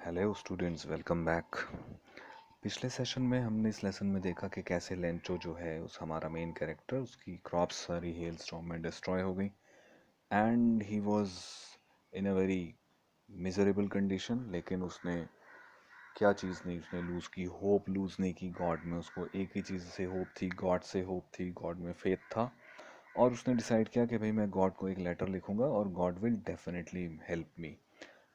Hello students, welcome back. पिछले session में हमने इस लेसन में देखा कि कैसे लेंचो जो है उस हमारा मेन कैरेक्टर, उसकी क्रॉप्स सारी हेल स्टॉर्म में डिस्ट्रॉय हो गई and he was in a very miserable condition. लेकिन उसने क्या चीज़ नहीं उसने लूज़ की, होप लूज़ नहीं की गॉड में। उसको एक ही चीज़ से होप थी, गॉड से होप थी, गॉड में फेथ था। और उसने डिसाइड किया कि भाई मैं गॉड को एक लेटर लिखूंगा और God will definitely help me.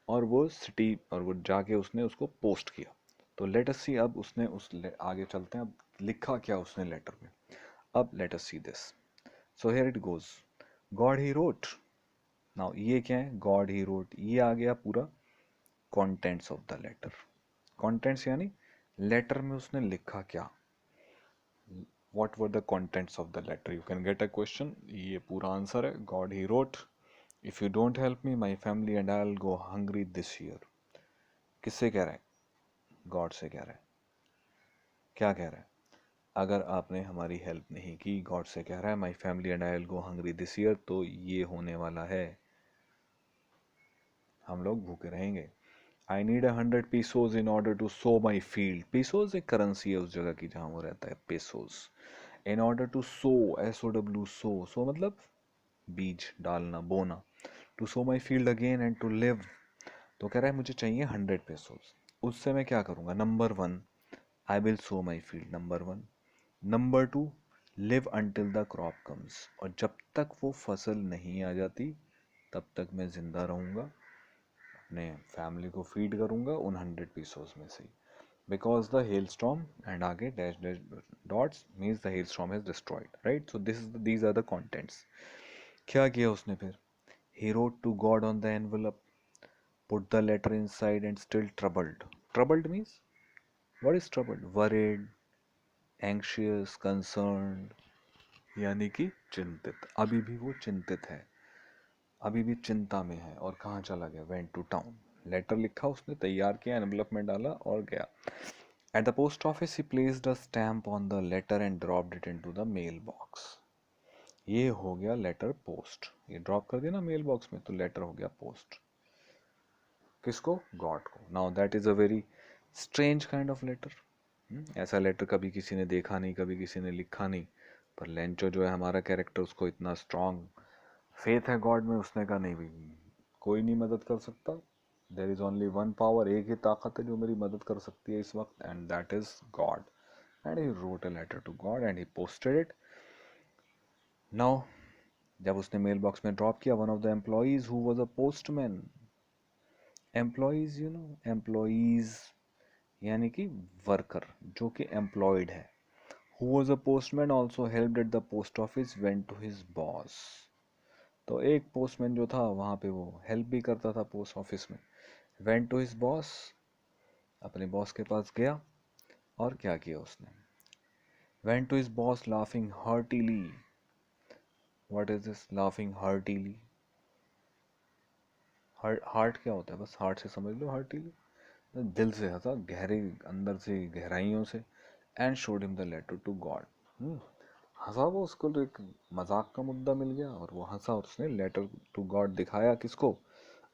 और वो सिटी और वो जाके उसने उसको पोस्ट किया। तो लेट अस सी, अब उसने आगे चलते हैं, अब लिखा क्या उसने लेटर में। अब let us see this. So here it goes. God he wrote. Now ये क्या है? गॉड ही रोट, ये आ गया पूरा contents of the letter. Contents यानी लेटर में उसने लिखा क्या, what were the contents of the letter. You can get a question, ये पूरा आंसर है। God he wrote, if you don't help me my family and I'll go hungry this year। किससे कह रहा है? गॉड से कह रहा है। क्या कह रहा है? अगर आपने हमारी हेल्प नहीं की, गॉड से कह रहा है, my family and I will go hungry this year, तो ये होने वाला है, हम लोग भूखे रहेंगे। I need 100 pesos in order to sow my field. Pesos एक करेंसी है उस जगह की जहाँ वो रहता है, pesos. In order to sow, SOW, sow मतलब बीज डालना, बोना। To sow my field again and to live. तो कह रहा है मुझे चाहिए 100 pesos। उससे मैं क्या करूँगा? Number one, I will so my field, number one. Number to, live until the crop comes, और जब तक वो फसल नहीं आ जाती तब तक मैं जिंदा रहूँगा, अपने फैमिली को फीड करूँगा उन 100 pesos में से। Because the hail storm, and आगे dash dash dots means the hail storm has destroyed, right. So these are the contents. क्या किया उसने फिर? He wrote to God on the envelope, put the letter inside and still troubled. Troubled means, what is troubled? Worried, anxious, concerned, यानी कि चिंतित। अभी भी वो चिंतित है, अभी भी चिंता में है। और कहाँ चला गया? Went to town. लेटर लिखा उसने, तैयार किया, एनवलप में डाला और गया। एट द पोस्ट ऑफिस ही placed a stamp on the letter and dropped it into the mail box. ये हो गया लेटर पोस्ट, ये ड्रॉप कर दिया ना मेल बॉक्स में, तो लेटर हो गया पोस्ट। किसको? गॉड को। Now that is a very strange kind of letter. ऐसा लेटर कभी किसी ने देखा नहीं, कभी किसी ने लिखा नहीं। पर लेंचो जो है हमारा कैरेक्टर, उसको इतना स्ट्रांग फेथ है गॉड में, उसने कहा नहीं भाई, कोई नहीं मदद कर सकता। There is only one power, एक ही ताकत है जो मेरी मदद कर सकती है इस वक्त, and that is God. And he wrote a letter to God and he posted it. Now जब उसने मेल बॉक्स में ड्रॉप किया, one of the employees who was a postman, employees you know, employees यानी कि worker जो कि employed है। Who was a postman also helped at the post office went to his boss। तो एक postman जो था वहाँ पे वो हेल्प भी करता था पोस्ट ऑफिस में। went to his boss, अपने बॉस के पास गया। और क्या किया उसने? went to his boss laughing heartily। what is this laughing heartily? Heart क्या होता है? बस हार्ट से समझ लो heartily, दिल से हंसा, गहरे अंदर से, गहराइयों से। And showed him the letter to God. हंसा वो, उसको तो एक मजाक का मुद्दा मिल गया और वो हंसा, और उसने लेटर टू गॉड दिखाया। किसको?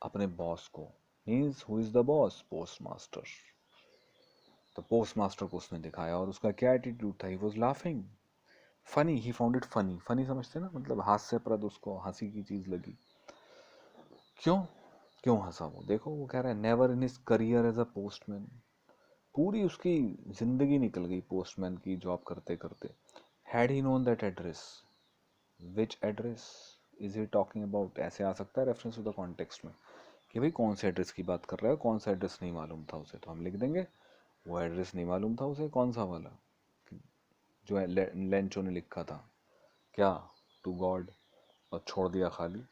अपने बॉस को। Means who is the boss? Post master. तो पोस्ट मास्टर को उसने दिखाया, और उसका क्या एटीट्यूड था? He was laughing funny, he found it funny. Funny समझते ना, मतलब हास्यप्रद, उसको हंसी की चीज लगी। क्यों? क्यों हंसा वो? देखो वो कह रहा है, never in his career as a postman, पूरी उसकी जिंदगी निकल गई पोस्टमैन की जॉब करते करते। Had he known that address, which address is he talking about? ऐसे आ सकता है रेफरेंस टू द कॉन्टेक्स्ट में कि भाई कौन से एड्रेस की बात कर रहा है, कौन सा एड्रेस नहीं मालूम था उसे, तो हम लिख देंगे वो एड्रेस नहीं मालूम था उसे। कौन सा वाला जो है लेंचो ने लिखा था? क्या? टू गॉड, और छोड़ दिया खाली।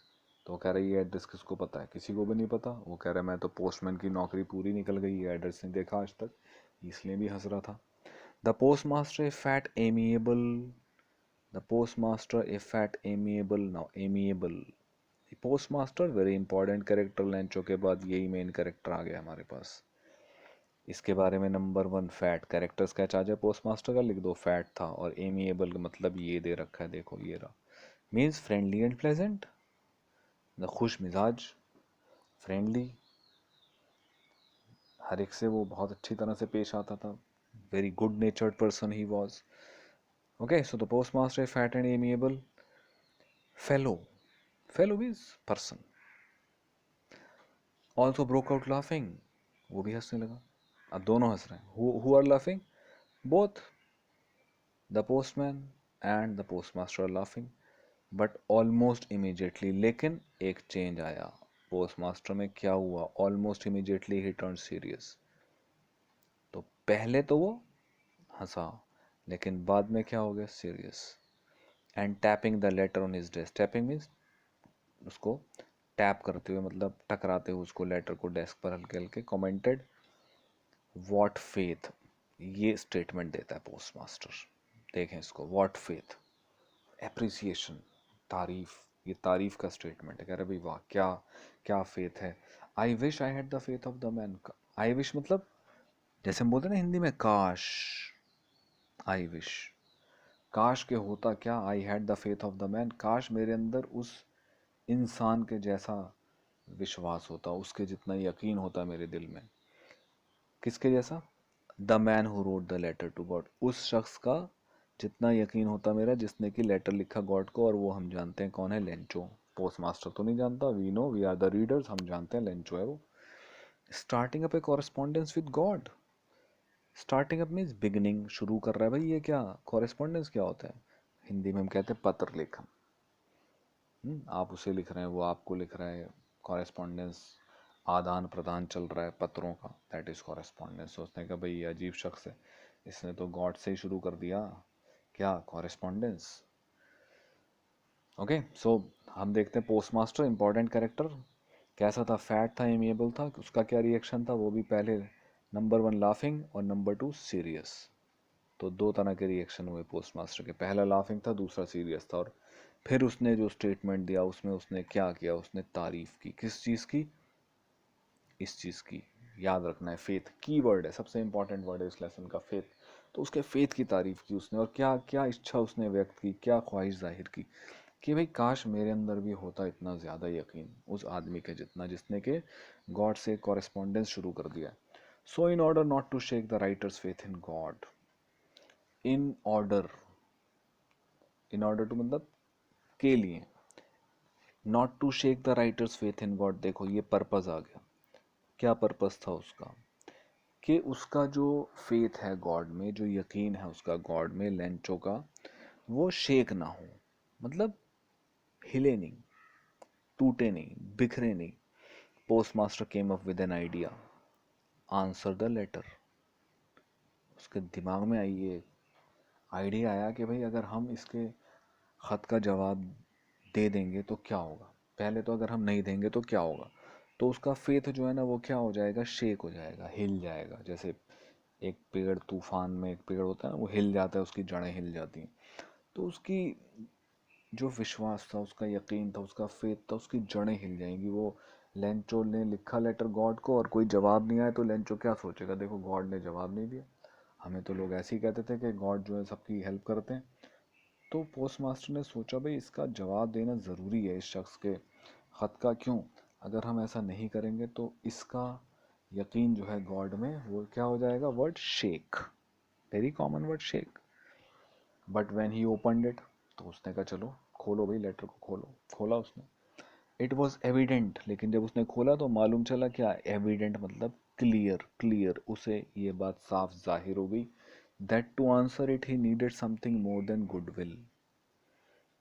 तो वो कह रहा है ये एड्रेस किसको पता है? किसी को भी नहीं पता। वो कह रहा है मैं तो पोस्टमैन की नौकरी पूरी निकल गई, ये एड्रेस नहीं देखा आज तक, इसलिए भी हंस रहा था। The post master A fat amiable, the post master A fat amiable. Now amiable, post master very important character, Lencho के बाद यही मेन कैरेक्टर आ गया हमारे पास। इसके बारे में नंबर वन, फैट कैरेक्टर्स का चार्ज है पोस्ट मास्टर का, लिख दो फैट था। और एमिएबल का मतलब ये दे रखा है, देखो ये रहा, means friendly and pleasant, the खुश मिजाज, फ्रेंडली, हर एक से वो बहुत अच्छी तरह से पेश आता था. Very good natured person he was. Okay, so the postmaster, fat and amiable fellow. Fellow means person. Also broke out laughing. वो भी हंसने लगा. अब दोनों हंस रहे हैं. Who are laughing? Both the postman and the postmaster are laughing. But almost immediately, लेकिन एक चेंज आया. पोस्टमास्टर में क्या हुआ? ऑलमोस्ट इमीजिएटली ही टर्न सीरियस. तो पहले तो वो हंसा, लेकिन बाद में क्या हो गया? Serious. And tapping the later on his desk. Tapping means उसको टैप करते हुए, मतलब टकराते हुए उसको लेटर को डेस्क पर हल्के हल्के. Commented what faith. ये स्टेटमेंट देता है पोस्टमास्टर. देखें इसको. व्हाट फेथ, एप्रिसिएशन, तारीफ. ये तारीफ का स्टेटमेंट है. कह रहे भाई वाह, क्या क्या फेथ है. I wish I had the faith of the man. I wish मतलब जैसे हम बोलते हैं ना हिंदी में काश. आई विश, काश के होता क्या. I had the faith of the man, काश मेरे अंदर उस इंसान के जैसा विश्वास होता, उसके जितना यकीन होता मेरे दिल में. किसके जैसा? The man who wrote the letter to God. उस शख्स का जितना यकीन होता मेरा, जिसने कि लेटर लिखा गॉड को. और वो हम जानते हैं कौन है? लेंचो. पोस्टमास्टर तो नहीं जानता. We know, we are the readers. हम जानते हैं लेंचो है वो. Starting up a correspondence with God. Starting up means beginning, शुरू कर रहा है भाई. ये क्या कॉरेस्पॉन्डेंस क्या होता है? हिंदी में हम कहते हैं पत्र लेखन. आप उसे लिख रहे हैं, वो आपको लिख रहा है. कॉरेस्पॉन्डेंस, आदान प्रदान चल रहा है पत्रों का. That is correspondence. सोचने का भाई ये अजीब शख्स है, इसने तो गॉड से ही शुरू कर दिया. क्या? कॉरेस्पॉन्डेंस. ओके, सो हम देखते हैं पोस्टमास्टर, इंपॉर्टेंट कैरेक्टर. कैसा था? फैट था, एमिएबल था. उसका क्या रिएक्शन था? वो भी पहले नंबर 1 लाफिंग और नंबर 2 सीरियस. तो दो तरह के रिएक्शन हुए पोस्टमास्टर के. पहला लाफिंग था, दूसरा सीरियस था. और फिर उसने जो स्टेटमेंट दिया उसमें उसने क्या किया? उसने तारीफ की. किस चीज़ की? इस चीज़ की. याद रखना है, फेथ की वर्ड है, सबसे इंपॉर्टेंट वर्ड है इस लेसन का, फेथ. तो उसके फेथ की तारीफ की उसने. और क्या क्या इच्छा उसने व्यक्त की, क्या ख्वाहिश जाहिर की कि भाई काश मेरे अंदर भी होता इतना ज़्यादा यकीन उस आदमी के जितना, जिसने के गॉड से कॉरेस्पॉन्डेंस शुरू कर दिया. So in order not to shake the writer's faith in God. In order, in order to मतलब के लिए, not to shake the writer's faith in God. देखो ये पर्पस आ गया. क्या पर्पस था उसका? कि उसका जो फेथ है गॉड में, जो यकीन है उसका गॉड में, लेंचो का, वो शेक ना हो. मतलब हिले नहीं, टूटे नहीं, बिखरे नहीं. Postmaster came up with an idea. Answer the letter. उसके दिमाग में आई ये आइडिया आया कि भाई अगर हम इसके ख़त का जवाब दे देंगे तो क्या होगा. पहले तो अगर हम नहीं देंगे तो क्या होगा. तो उसका फेथ जो है ना वो क्या हो जाएगा? शेक हो जाएगा, हिल जाएगा. जैसे एक पेड़ तूफान में, एक पेड़ होता है ना, वो हिल जाता है, उसकी जड़ें हिल जाती हैं. तो उसकी जो विश्वास था, उसका यकीन था, उसका फेथ था, उसकी जड़ें हिल जाएंगी. वो लेंचो ने लिखा लेटर गॉड को और कोई जवाब नहीं आया तो लेंचो क्या सोचेगा? देखो गॉड ने जवाब नहीं दिया. हमें तो लोग ऐसे ही कहते थे कि गॉड जो है सबकी हेल्प करते हैं. तो पोस्ट मास्टर ने सोचा भाई इसका जवाब देना ज़रूरी है इस शख्स के ख़त का. क्यों? अगर हम ऐसा नहीं करेंगे तो इसका यकीन जो है गॉड में वो क्या हो जाएगा? Word shake. Very common word shake. But when he opened it, तो उसने कहा चलो खोलो भाई लेटर को, खोलो. खोला उसने. It was evident. लेकिन जब उसने खोला तो मालूम चला क्या? एविडेंट मतलब क्लियर. क्लियर, उसे ये बात साफ जाहिर हो गई that to answer it he needed something more than goodwill.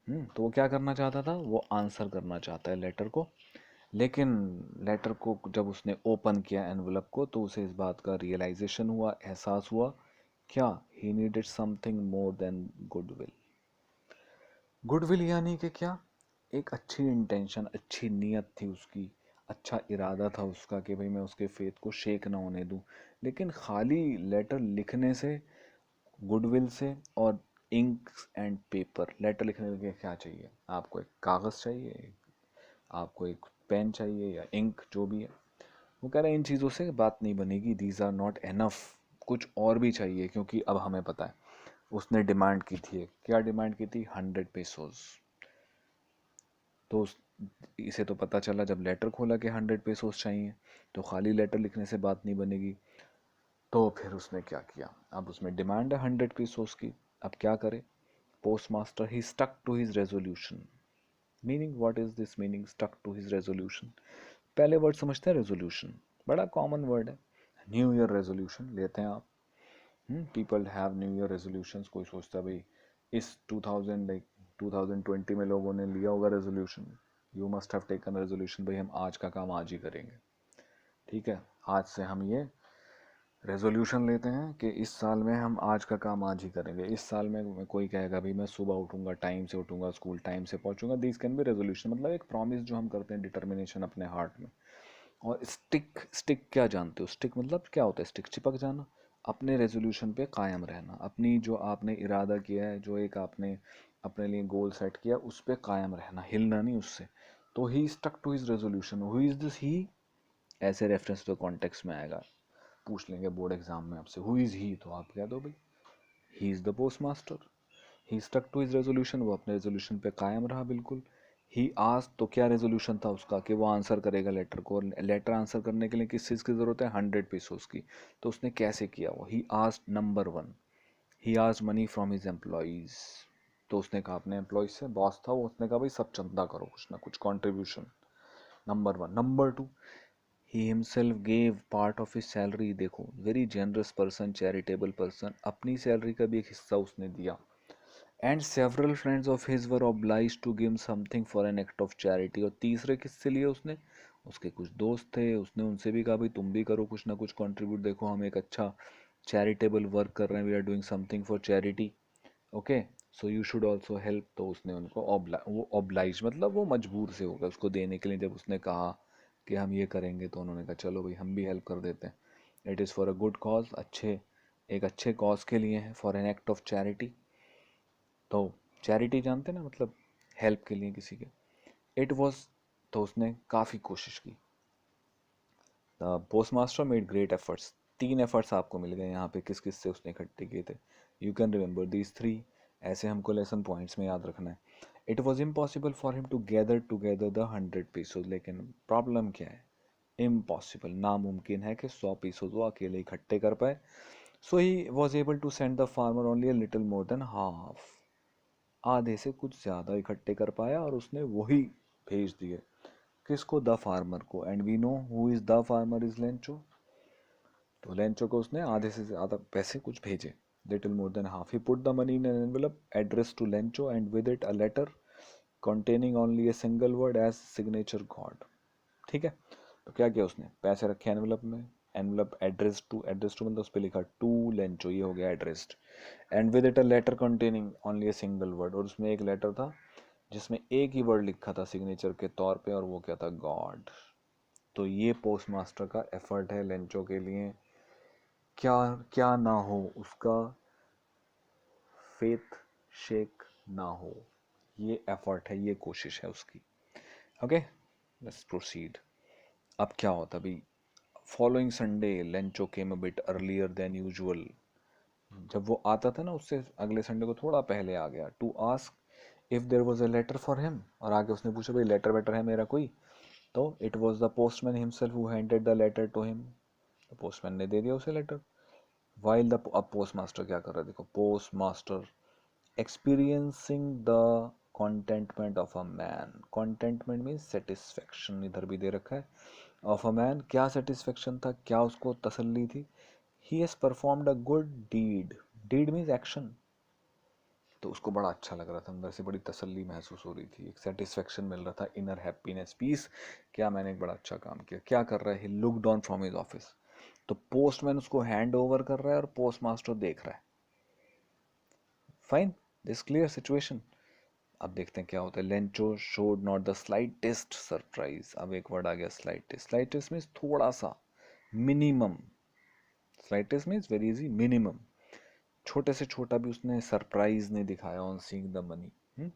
तो वो क्या करना चाहता था? वो आंसर करना चाहता है लेटर को. लेकिन लेटर को जब उसने ओपन किया एनवलप को, तो उसे इस बात का रियलाइजेशन हुआ, एहसास हुआ. क्या? ही needed something more than goodwill. Goodwill यानी कि क्या? एक अच्छी इंटेंशन, अच्छी नीयत थी उसकी, अच्छा इरादा था उसका कि भाई मैं उसके फेथ को शेक ना होने दूं. लेकिन खाली लेटर लिखने से, गुडविल से और इंक एंड पेपर. लेटर लिखने के लिए क्या चाहिए आपको? एक कागज़ चाहिए, आपको एक पेन चाहिए या इंक, जो भी है. वो कह रहे हैं इन चीज़ों से बात नहीं बनेगी. These are not enough. कुछ और भी चाहिए, क्योंकि अब हमें पता है उसने डिमांड की थी. क्या डिमांड की थी? 100 पेसोज. तो इसे तो पता चला जब लेटर खोला कि 100 पेसोस चाहिए, तो खाली लेटर लिखने से बात नहीं बनेगी। तो फिर उसने क्या किया, अब उसमें डिमांड है 100 पेसोस की, अब क्या करे। Post master he stuck to his resolution. Meaning, what is this meaning stuck to his resolution? पहले वर्ड समझते हैं रेजोल्यूशन, बड़ा कॉमन वर्ड है। न्यू ईयर रेजोल्यूशन लेते हैं आप, people have new year resolutions. कोई सोचता है भाई इस 2020 में लोगों ने लिया होगा resolution, you must have taken resolution, भाई हम आज का काम आज ही करेंगे। ठीक है, आज से हम ये रेजोल्यूशन लेते हैं कि इस साल में हम आज का काम आज ही करेंगे। इस साल में कोई कहेगा भाई मैं सुबह उठूंगा, टाइम से उठूंगा, स्कूल टाइम से पहुंचूंगा। दिस कैन बी रेजोल्यूशन, मतलब एक प्रॉमिस जो हम करते हैं, डिटर्मिनेशन अपने हार्ट में। और स्टिक, स्टिक क्या जानते हो? स्टिक मतलब क्या होता है? स्टिक, चिपक जाना, अपने रेजोल्यूशन पे कायम रहना, अपनी जो आपने इरादा किया है, जो एक आपने अपने लिए गोल सेट किया, उस पे कायम रहना, हिलना नहीं उससे। तो he stuck to his resolution. Who is this he? ऐसे रेफरेंस पे कॉन्टेक्स्ट में आएगा, पूछ लेंगे बोर्ड एग्जाम में आपसे, हु इज ही, तो आप कह दो भाई he is the post master. He stuck to his resolution, वो अपने रेजोल्यूशन पे कायम रहा बिल्कुल। ही आज, तो क्या रेजोल्यूशन था उसका कि वो आंसर करेगा लेटर को। लेटर आंसर करने के लिए किस चीज़ की ज़रूरत है? 100 पेसोस की। तो उसने कैसे किया वो? ही आज, नंबर वन, ही आज मनी फ्रॉम हिज एम्प्लॉयज़। तो उसने कहा अपने एम्प्लॉयज से, बॉस था वो, उसने कहा भाई सब चंदा करो, कुछ ना कुछ contribution, number one. Number two, he himself gave part of his salary. देखो, very generous person, charitable person, अपनी सैलरी का भी एक हिस्सा उसने दिया। And several friends of his were obliged to give something for an act of charity. और तीसरे किससे लिए उसने? उसके कुछ दोस्त थे, उसने उनसे भी कहा भाई तुम भी करो कुछ ना कुछ कंट्रीब्यूट, देखो हम एक अच्छा चैरिटेबल वर्क कर रहे हैं, we are doing something for charity, okay, so you should also help. तो उसने उनको वो ऑब्लाइज मतलब वो मजबूर से हो गया उसको देने के लिए। जब उसने कहा कि हम ये करेंगे, तो उन्होंने कहा चलो भाई हम भी हेल्प कर देते हैं। It is for a good cause, अच्छे, एक अच्छे कॉज के लिए है, for an act of charity. तो चैरिटी जानते ना, मतलब हेल्प के लिए किसी के। इट वॉज, तो उसने काफ़ी कोशिश की। Post master made great efforts. 3 efforts आपको मिल गए यहाँ पे, किस किस से उसने इकट्ठे किए थे। यू कैन रिमेंबर दीज 3, ऐसे हमको लेसन पॉइंट्स में याद रखना है। It was impossible for him to gather together the 100 pesos. लेकिन प्रॉब्लम क्या है? इम्पॉसिबल, नामुमकिन है कि 100 पेसोज वो अकेले इकट्ठे कर पाए। So he was able to send the farmer only a little more than half. आधे से कुछ ज़्यादा इकट्ठे कर पाया और उसने वही भेज दिए। किसको? द फार्मर को। And we know who is the farmer is Lencho. तो लेंचो को उसने आधे से ज़्यादा पैसे कुछ भेजे, little more than half. He put the money in an envelope address to Lencho and with it a letter containing only a single word as signature God। ठीक है, तो क्या किया उसने? पैसे रखे एनवेलप में, envelope address to, address to मतलब उस पर लिखा टू लेंचो, ये हो गया addressed. And with it a letter containing only a single word, और उसमें एक लेटर था जिसमें एक ही वर्ड लिखा था सिग्नेचर के तौर पे, और वो क्या था? गॉड। तो ये पोस्ट मास्टर का एफर्ट है लेंचो के लिए। क्या क्या ना हो उसका, फेथ शेक ना हो, ये एफर्ट है, ये कोशिश है उसकी। Okay, let's proceed. अब क्या होता भाई? Following Sunday Lencho came a bit earlier than usual. जब वो आता था ना, उससे अगले संडे को थोड़ा पहले आ गया, to ask if there was a letter for him. और आगे उसने पूछा भाई लेटर वेटर है मेरा कोई? तो it was the postman himself who handed the letter to him. तो पोस्टमैन ने दे दिया उसे लेटर। वाइल द, अब पोस्ट मास्टर क्या कर रहा है? देखो, postmaster experiencing the contentment of a man. Contentment mean satisfaction, इधर भी दे रखा है। ऑफ अ मैन, क्या सेटिस्फेक्शन था, क्या उसको तसल्ली थी? He has performed a good deed. Deed means action. तो उसको बड़ा अच्छा लग रहा था, अंदर से बड़ी तसल्ली महसूस हो रही थी, एक सेटिस्फेक्शन मिल रहा था, इनर हैप्पीनेस, पीस। क्या, मैंने एक बड़ा अच्छा काम किया। क्या कर रहा है? He look down from his office. तो पोस्टमैन उसको हैंड ओवर कर रहा है और पोस्ट मास्टर देख रहा है। Fine, this clear situation. अब देखते हैं क्या होता है। Lencho showed not the slightest surprise. अब एक वर्ड आ गया, स्लाइटेस्ट। स्लाइटेस्ट मीन्स थोड़ा सा, minimum. Slightest means very easy, minimum. छोटे से छोटा भी उसने सरप्राइज नहीं दिखाया ऑन सीइंग द मनी।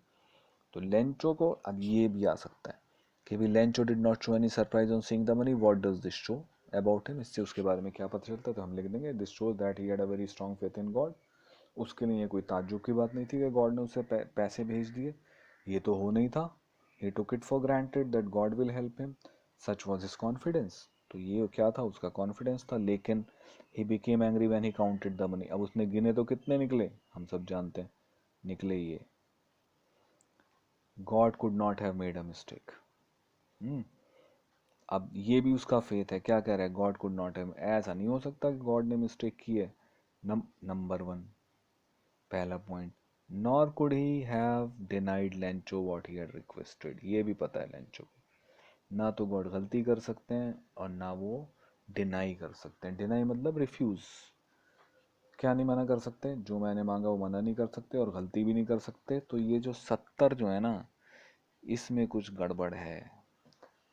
तो लेंचो को अब ये भी आ सकता है कि भी Lencho did not show any surprise on seeing the money, what does this show about him? इससे उसके बारे में क्या पता चलता है? तो हम लिख देंगे this shows that he had a very strong faith in God. उसके लिए कोई ताज्जुब की बात नहीं थी कि गॉड ने उसे पैसे भेज दिए, ये तो हो नहीं था। he took it for granted that God will help him. Such was his confidence. तो ये क्या था, उसका कॉन्फिडेंस था. लेकिन he became angry when he counted the money. अब उसने गिने तो कितने निकले, हम सब जानते हैं, निकले ये. God could not have made a mistake. अब ये भी उसका फेथ है. क्या कह रहा है, गॉड कुड नॉट हैव, ऐसा नहीं हो सकता कि गॉड ने मिस्टेक की है. नंबर वन, पहला point, nor could he have denied Lencho what he had requested. ये भी पता है लेंचो को, ना तो गॉड गलती कर सकते हैं और ना वो डिनाई कर सकते हैं. डिनाई मतलब रिफ्यूज. क्या नहीं मना कर सकते, जो मैंने मांगा वो मना नहीं कर सकते और गलती भी नहीं कर सकते. तो ये जो 70 जो है ना, इसमें कुछ गड़बड़ है.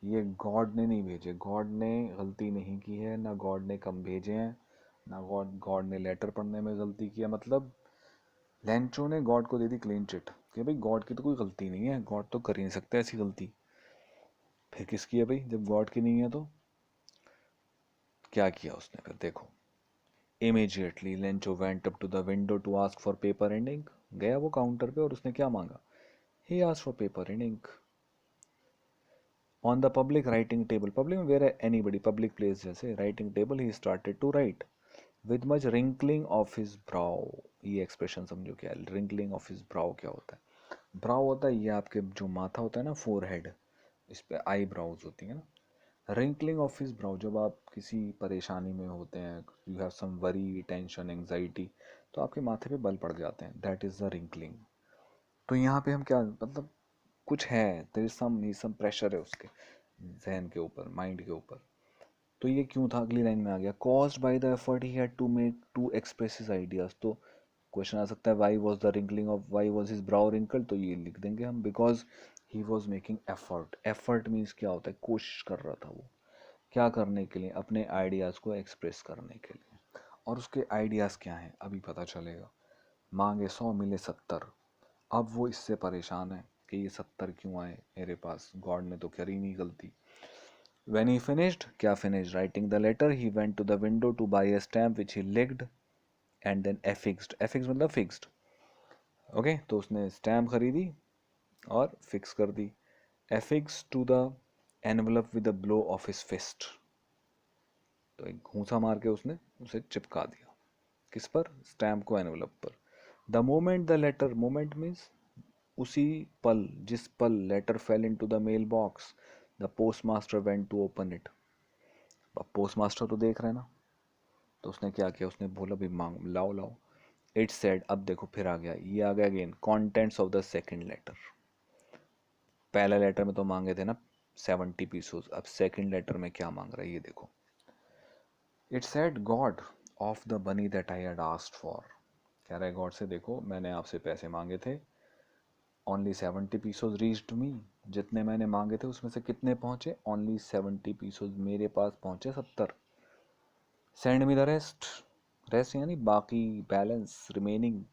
ये गॉड ने नहीं भेजे, गॉड ने गलती नहीं की है, ना गॉड ने कम भेजे हैं, ना गॉड गॉड ने लेटर पढ़ने में गलती किया. मतलब लेंचो ने गॉड को दे दी क्लीन चिट कि भाई गॉड की तो कोई गलती नहीं है, गॉड तो कर ही नहीं सकते ऐसी गलती. फिर किसकी है भाई, जब गॉड की नहीं है तो. क्या किया उसने फिर देखो. Immediately Lencho went up to the window to ask for paper and ink. गया वो काउंटर पे और उसने क्या मांगा, he asked for paper and ink. On the public writing table, public where anybody, public place जैसे writing table, he started to write with much wrinkling of his brow. ये expression समझो क्या है, wrinkling of his brow क्या होता है. brow होता है ये आपके जो माथा होता है ना, forehead, इस पे eyebrows होती है ना. wrinkling of his brow, जब आप किसी परेशानी में होते हैं, you have some worry, tension, anxiety, तो आपके माथे पे बल पड़ जाते हैं, that is the wrinkling. तो यहाँ पे हम क्या मतलब, कुछ है, देयर इज सम प्रेशर है उसके जहन के ऊपर, माइंड के ऊपर. तो ये क्यों था, अगली लाइन में आ गया, caused by the effort he had to make to express his ideas. तो क्वेश्चन आ सकता है, why was the wrinkling of, why was his brow wrinkle. तो ये लिख देंगे हम, because he was making effort. Effort means क्या होता है, कोशिश कर रहा था वो. क्या करने के लिए, अपने आइडियाज को एक्सप्रेस करने के लिए. और उसके आइडियाज क्या हैं अभी पता चलेगा. मांगे 100 मिले 70. अब वो इससे परेशान है कि ये 70 क्यों आए मेरे पास, गॉड ने तो करी नहीं गलती. When he finished, क्या finished writing the letter, he went to the window to buy a stamp which he licked and then affixed. Affixed मतलब fixed. ओके तो उसने स्टैम्प खरीदी और फिक्स कर दी. Affixed to the envelope with a blow of his fist. तो एक घूंसा मार के उसने उसे चिपका दिया. किस पर, स्टैम्प को एनवलप पर. The moment the letter, moment means उसी पल, जिस पल letter fell into the mail box, the post master went to open it. अब पोस्ट मास्टर तो देख रहे हैं ना, तो उसने क्या किया, उसने बोला भी मांग लाओ लाओ. इट सेड, अब देखो फिर आ गया, ये आ गया again, contents of the second letter. पहले लेटर में तो मांगे थे ना 70 पीसेस, अब सेकेंड लेटर में क्या मांग रहा है ये देखो. It said, God of the money that I had asked for. कह रहा है गॉड से, देखो मैंने आपसे पैसे मांगे थे, ओनली 70 पीसेस रीच्ड मी. जितने मैंने मांगे थे उसमें से कितने पहुंचे, ओनली 70 पीसेस मेरे पास पहुंचे 70. Send me the rest. Rest यानी बाकी, बैलेंस रिमेनिंग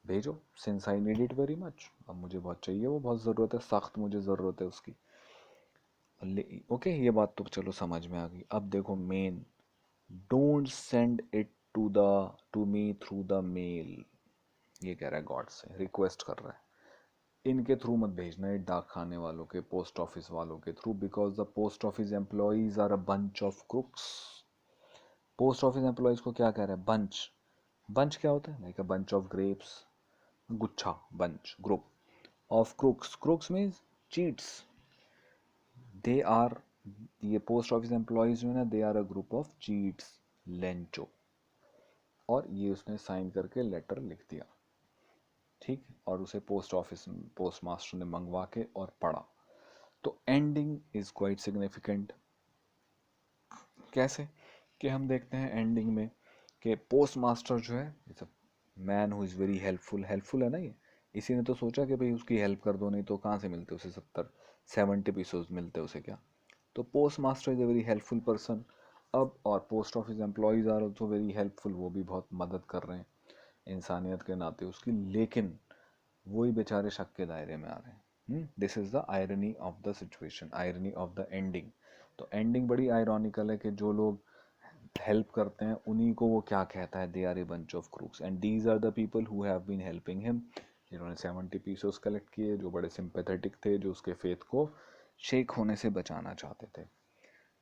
भेजो, since I need it very much. अब मुझे बहुत चाहिए, वो बहुत ज़रूरत है, सख्त मुझे ज़रूरत है उसकी. ओके ये बात तो चलो समझ में आ गई. अब देखो main, don't send it to me through the mail. ये कह रहा है गॉड से, रिक्वेस्ट कर रहा है, इनके थ्रू मत भेजना है, डाक खाने वालों के, पोस्ट ऑफिस वालों के थ्रू, because the post office employees are a bunch of crooks. Post office employees को क्या कह रहा है, बंच. बंच क्या होता है, like a bunch of grapes, गुच्छा, bunch, group of crooks. Crooks means cheats. They are, ये पोस्ट ऑफिस एम्प्लॉयज जो है ना, they are a group of cheats. Lencho. और ये उसने साइन करके लेटर लिख दिया, ठीक, और उसे पोस्ट ऑफिस, पोस्ट मास्टर ने मंगवा के और पढ़ा. तो एंडिंग इज क्वाइट सिग्निफिकेंट. कैसे, कि हम देखते हैं एंडिंग में कि पोस्ट मास्टर जो है, it's a man who is very helpful. Helpful है ना ये, इसी ने तो सोचा कि भाई उसकी हेल्प कर दो, नहीं तो कहाँ से मिलते उसे 70 पीसेस मिलते उसे क्या. तो post master is a very helpful person. अब और post office employees are also very helpful, वो भी बहुत मदद कर रहे हैं इंसानियत के नाते उसकी. लेकिन वही बेचारे शक के दायरे में आ रहे हैं. This is the irony of the situation, irony of the ending. तो एंडिंग बड़ी आयरॉनिकल है कि जो लोग हेल्प करते हैं उन्हीं को वो क्या कहता है, they are a bunch of crooks, and these are the people who have been helping him. इन्होंने 70 पीसोस कलेक्ट किए जो बड़े सिंपैथेटिक थे, जो उसके फेथ को शेक होने से बचाना चाहते थे,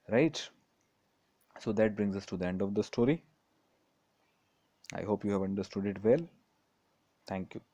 right? So that brings us to the end of the story. I hope you have understood it well. Thank you.